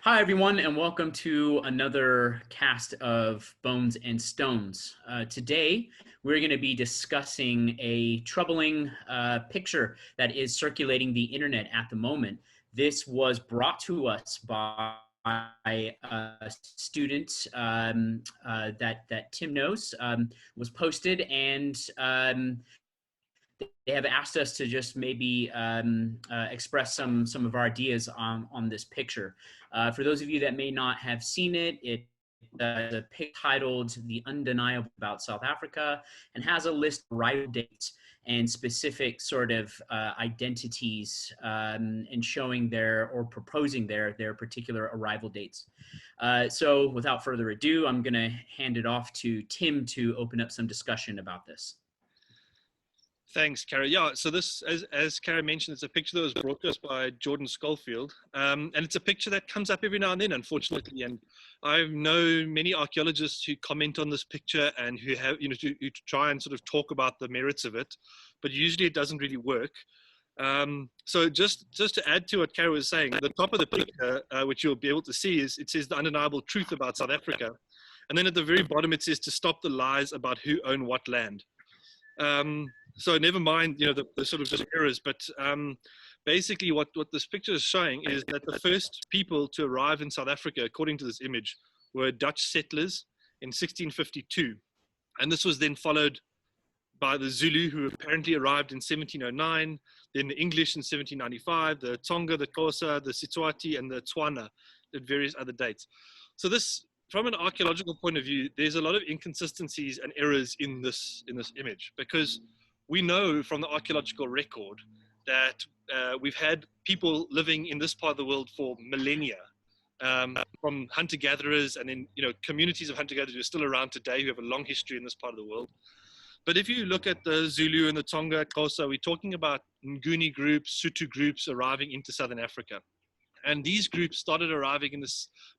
Hi, everyone, and welcome to another cast of Bones and Stones. Today, we're going to be discussing a troubling picture that is circulating the internet at the moment. This was brought to us by a student that Tim knows, was posted, and they have asked us to just maybe express some of our ideas on this picture. For those of you that may not have seen it, it's a pic titled "The Undeniable About South Africa" and has a list of arrival dates and specific sort of identities and showing their or proposing their particular arrival dates. So without further ado, I'm going to hand it off to Tim to open up some discussion about this. Thanks, Kara. Yeah, so this, as Kara mentioned, it's a picture that was brought to us by Jordan Scholfield, and it's a picture that comes up every now and then, unfortunately. And I know many archaeologists who comment on this picture and who have, who try and sort of talk about the merits of it, but usually it doesn't really work. So just to add to what Kara was saying, the top of the picture, which you'll be able to see, is it says the undeniable truth about South Africa, and then at the very bottom it says to stop the lies about who own what land. So never mind, the sort of just errors, but basically what this picture is showing is that the first people to arrive in South Africa, according to this image, were Dutch settlers in 1652. And this was then followed by the Zulu, who apparently arrived in 1709, then the English in 1795, the Tonga, the Xhosa, the Siswati, and the Tswana at various other dates. So this, from an archaeological point of view, there's a lot of inconsistencies and errors in this image, because we know from the archaeological record that we've had people living in this part of the world for millennia, from hunter-gatherers and in communities of hunter-gatherers who are still around today, who have a long history in this part of the world. But if you look at the Zulu and the Tonga, Xhosa, we're talking about Nguni groups, Sotho groups arriving into Southern Africa. And these groups started arriving in the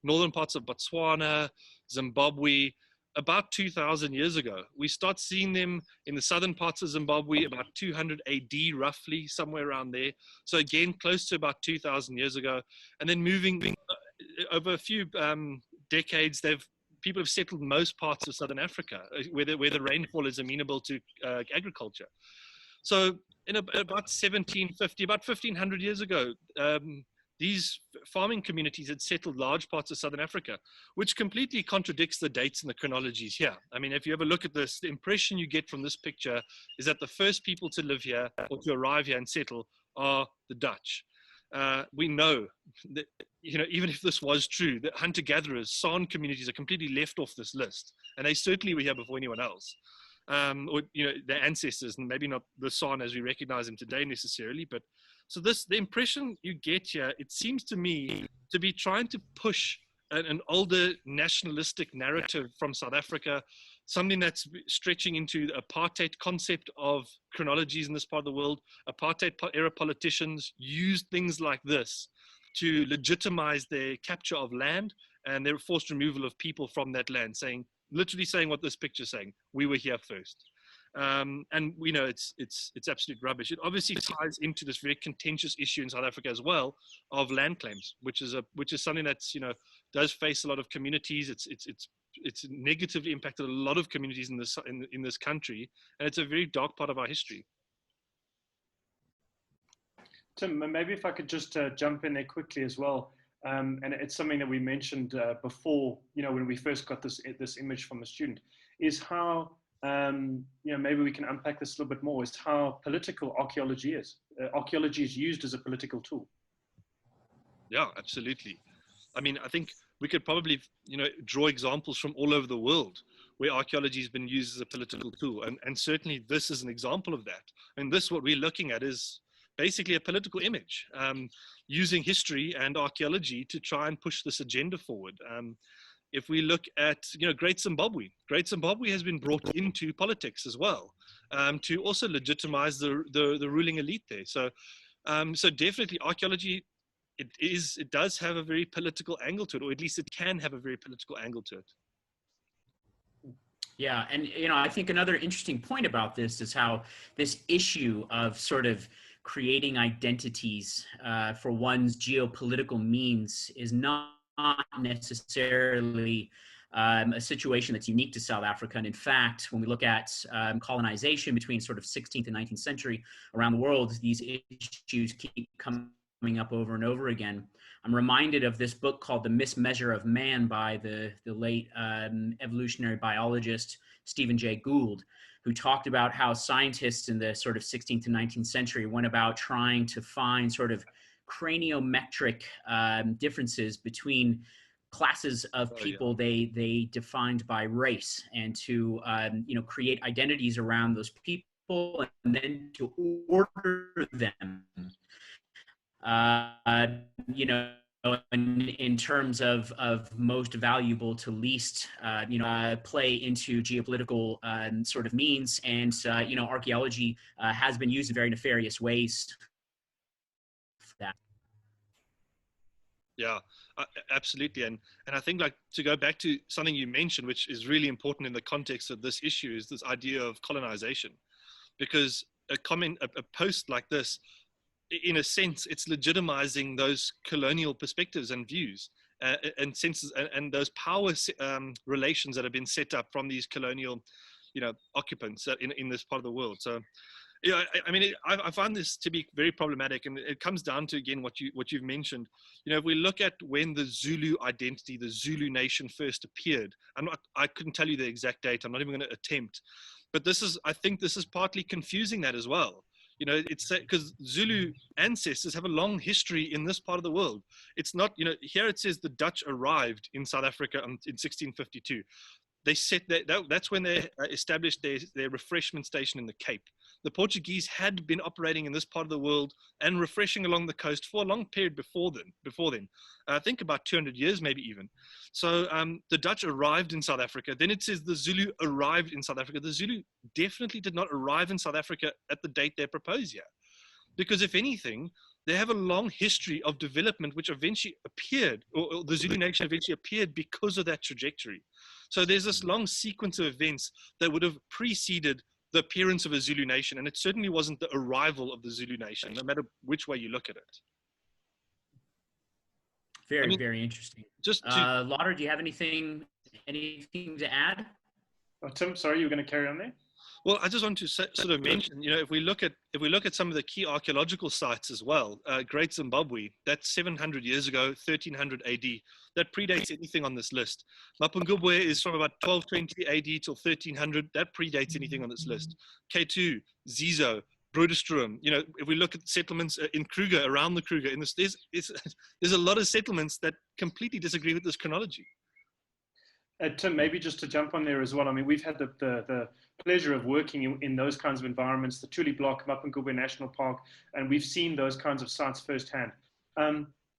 northern parts of Botswana, Zimbabwe, about 2,000 years ago. We start seeing them in the southern parts of Zimbabwe about 200 AD, roughly, somewhere around there. So again, close to about 2,000 years ago. And then moving over a few decades, people have settled most parts of southern Africa, where the rainfall is amenable to agriculture. So in about 1750, about 1,500 years ago, these farming communities had settled large parts of southern Africa, which completely contradicts the dates and the chronologies here. I mean, if you ever look at this, the impression you get from this picture is that the first people to live here or to arrive here and settle are the Dutch. We know that, even if this was true, that hunter-gatherers, San communities are completely left off this list, and they certainly were here before anyone else. Or their ancestors, and maybe not the San as we recognize them today necessarily, but so the impression you get here, it seems to me to be trying to push an older nationalistic narrative from South Africa, something that's stretching into the apartheid concept of chronologies in this part of the world. Apartheid era politicians used things like this to legitimize their capture of land and their forced removal of people from that land, literally saying what this picture is saying: we were here first. And we know it's absolute rubbish. It obviously ties into this very contentious issue in South Africa as well of land claims, which is something that's does face a lot of communities. It's negatively impacted a lot of communities in this country, and it's a very dark part of our history. Tim, maybe if I could just jump in there quickly as well, and it's something that we mentioned before, when we first got this image from a student, is how maybe we can unpack this a little bit more, is how political archaeology is. Archaeology is used as a political tool. Yeah, absolutely. I mean, I think we could probably, draw examples from all over the world where archaeology has been used as a political tool. And certainly this is an example of that. And what we're looking at is basically a political image, using history and archaeology to try and push this agenda forward. If we look at, Great Zimbabwe has been brought into politics as well, to also legitimize the ruling elite there. So definitely archaeology, it does have a very political angle to it, or at least it can have a very political angle to it. Yeah, and I think another interesting point about this is how this issue of sort of creating identities for one's geopolitical means is not necessarily a situation that's unique to South Africa. And in fact, when we look at colonization between sort of 16th and 19th century around the world, these issues keep coming up over and over again. I'm reminded of this book called The Mismeasure of Man by the late evolutionary biologist Stephen Jay Gould, who talked about how scientists in the sort of 16th to 19th century went about trying to find sort of craniometric differences between classes of people they defined by race, and to create identities around those people and then to order them in terms of most valuable to least, play into geopolitical sort of means. And, archaeology has been used in very nefarious ways for that. Yeah, absolutely. And I think, like, to go back to something you mentioned, which is really important in the context of this issue, is this idea of colonization. Because a post like this, in a sense, it's legitimizing those colonial perspectives and views and senses and those power relations that have been set up from these colonial, occupants in this part of the world. So, I find this to be very problematic, and it comes down to, again, what you've mentioned. If we look at when the Zulu identity, the Zulu nation first appeared, I couldn't tell you the exact date. I'm not even going to attempt, but I think this is partly confusing that as well. It's because Zulu ancestors have a long history in this part of the world. It's not, here it says the Dutch arrived in South Africa in 1652. They said that's when they established their refreshment station in the Cape. The Portuguese had been operating in this part of the world and refreshing along the coast for a long period before then. I think about 200 years, maybe even. So the Dutch arrived in South Africa. Then it says the Zulu arrived in South Africa. The Zulu definitely did not arrive in South Africa at the date they propose here. Because if anything, they have a long history of development which eventually appeared, or the Zulu nation eventually appeared because of that trajectory. So there's this long sequence of events that would have preceded the appearance of a Zulu nation, and it certainly wasn't the arrival of the Zulu nation, no matter which way you look at it. Very interesting. Lauder, do you have anything to add? Oh, Tim, sorry, you were going to carry on there? Well, I just want to sort of mention, if we look at some of the key archaeological sites as well, Great Zimbabwe, that's 700 years ago, 1300 AD. That predates anything on this list. Mapungubwe is from about 1220 AD till 1300. That predates anything on this list. K2, Zizo, Broederstroom. If we look at settlements in Kruger, around the Kruger, there's a lot of settlements that completely disagree with this chronology. Tim, maybe just to jump on there as well. I mean, we've had the pleasure of working in those kinds of environments, the Tuli Block, Mapungubwe National Park, and we've seen those kinds of sites firsthand.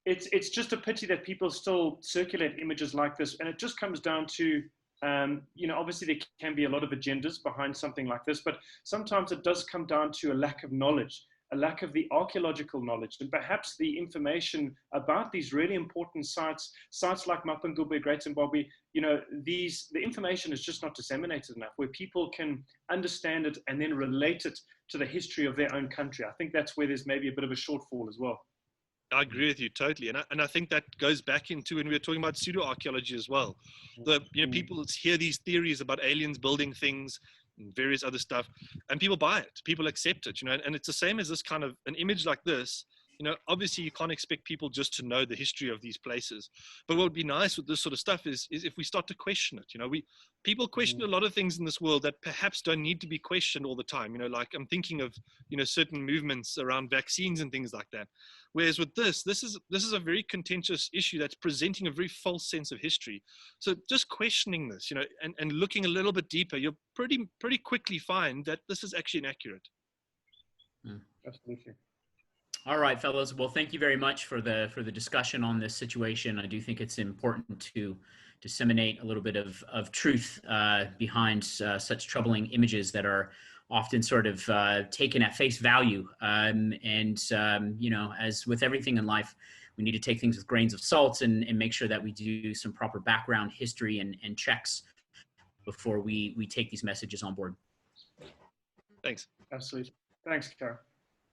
It's just a pity that people still circulate images like this, and it just comes down to, obviously there can be a lot of agendas behind something like this, but sometimes it does come down to a lack of knowledge, a lack of the archaeological knowledge, and perhaps the information about these really important sites like Mapungubwe, Great Zimbabwe. The information is just not disseminated enough where people can understand it and then relate it to the history of their own country. I think that's where there's maybe a bit of a shortfall as well. I agree with you totally, and I think that goes back into when we were talking about pseudo-archaeology as well. People hear these theories about aliens building things and various other stuff, and people buy it, people accept it, and it's the same as this kind of an image like this. Obviously you can't expect people just to know the history of these places, but what would be nice with this sort of stuff is if we start to question it. People question a lot of things in this world that perhaps don't need to be questioned all the time. Like I'm thinking of certain movements around vaccines and things like that. Whereas with this is a very contentious issue that's presenting a very false sense of history. So just questioning this, and looking a little bit deeper, you'll pretty quickly find that this is actually inaccurate. Absolutely. All right, fellows. Well, thank you very much for the discussion on this situation. I do think it's important to disseminate a little bit of truth behind such troubling images that are often sort of taken at face value. As with everything in life, we need to take things with grains of salt and make sure that we do some proper background history and checks before we take these messages on board. Thanks. Absolutely. Thanks, Kara.